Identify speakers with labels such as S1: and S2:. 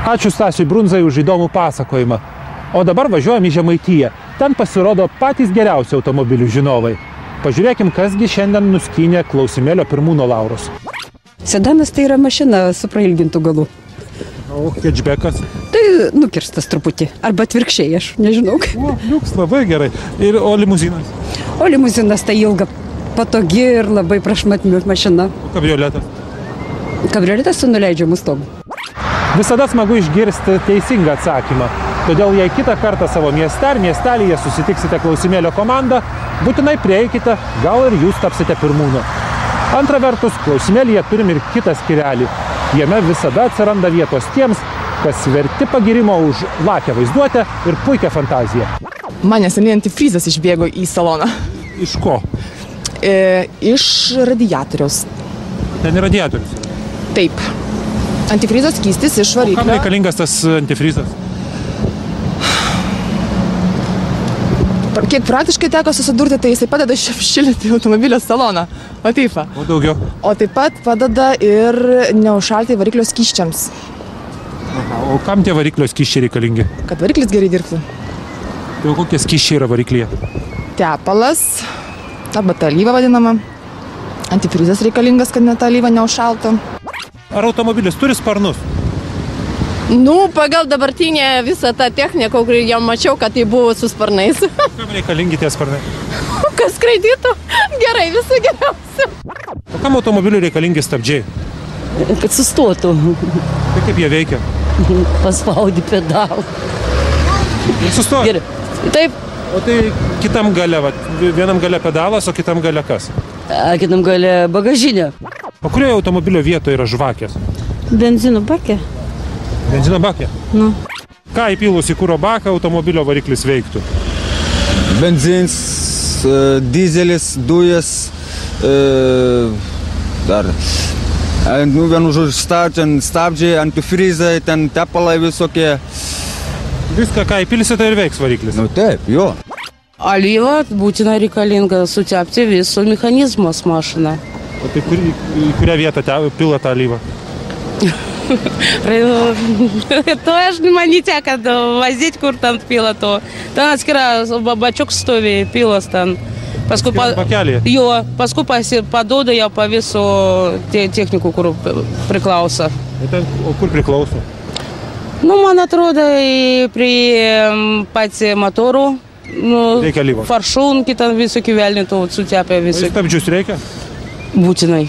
S1: Ačiū Stasiui Brunzai už įdomų pasakojimą. O dabar važiuojam į Žemaitiją. Ten pasirodo patys geriausi automobilių žinovai. Pažiūrėkim, kasgi šiandien nuskynė klausimėlio pirmūno laurus.
S2: Sedanas tai yra mašina su prailgintų galu.
S1: O hatchbackas?
S2: Tai nukirstas truputį. Arba atvirkščiai, aš nežinau.
S1: O, liuks, labai gerai. O limuzinas?
S2: O limuzinas tai ilga, patogi ir labai prašmatni mašina.
S1: O kabrioletas?
S2: Kabrioletas su nuleidžiamu stogu.
S1: Visada smagu išgirsti teisingą atsakymą. Todėl jei kitą kartą savo mieste ar miestelyje susitiksite klausimėlio komandą, būtinai prieikite, gal ir jūs tapsite pirmūnu. Antra vertus, klausimėlyje turim ir kitą skyrelį. Jame visada atsiranda vietos tiems, kas verti pagirimo už lakią vaizduotę ir puikią fantaziją.
S3: Man neseniai antifrizas išbėgo į saloną.
S1: Iš ko?
S3: Iš radiatoriaus.
S1: Ten yra radiatorius?
S3: Taip. Antifrizas skystis iš variklio.
S1: Kam reikalingas tas antifrizas?
S3: Kiek praktiškai teko susidurti, tai jisai padeda šildyti automobilio saloną. O taip.
S1: O daugiau?
S3: O taip pat padeda ir neužšalti variklio skysčiams.
S1: Aha, o kam tie variklio skysčiai reikalingi?
S3: Kad variklis gerai dirbtų.
S1: Tai kokie skysčiai yra variklyje?
S3: Tepalas, arba ta alyva vadinama. Antifrizas reikalingas, kad net ta alyva neužšaltų.
S1: Ar automobilis turi sparnus?
S4: Nu, pagal dabartinę visą tą techniką, kurį jau mačiau, kad tai buvo su sparnais.
S1: Kam reikalingi tie sparnai?
S4: Kas skraidytų? Gerai, visų geriausių.
S1: O kam automobiliui reikalingi stabdžiai?
S5: Kad sustotų.
S1: Tai kaip jie veikia?
S5: Paspaudi pedalą.
S1: Ir sustoja?
S5: Gerai. Taip.
S1: O tai kitam gale, vienam gale pedalas, o kitam gale kas?
S5: Kitam gale bagažinė.
S1: O kurioje automobilio vietoje yra žvakės?
S5: Benzino bakė.
S1: Benzino bakė?
S5: Nu.
S1: Ką įpylus į kuro baką automobilio variklis veiktų?
S6: Benzins, dizelis, dujas, dar. Nu, vienu žodžiu, stabdžiai, antifrizai, ten tepalai visokie.
S1: Viską, ką įpilsi, tai ir veiks variklis?
S6: Nu taip, jo.
S5: Alyva būtina reikalinga sutepti visų mechanizmos mašiną.
S1: O tai į kurią vietą pila tą alyvą?
S5: To aš manyte, kad vazyti, kur ten pila to. Ten atskiras bačiuks stovi, pilas ten.
S1: Bakelį?
S5: Jo, paskui paduoda jau po viso technikų, kur priklauso.
S1: O kur priklauso?
S5: Nu, man atrodo, prie pats motorų.
S1: Reikia alyvos?
S5: Faršūnkį ten visokių velnių sutepia visokių.
S1: Stabdžius reikia?
S5: Būtinai.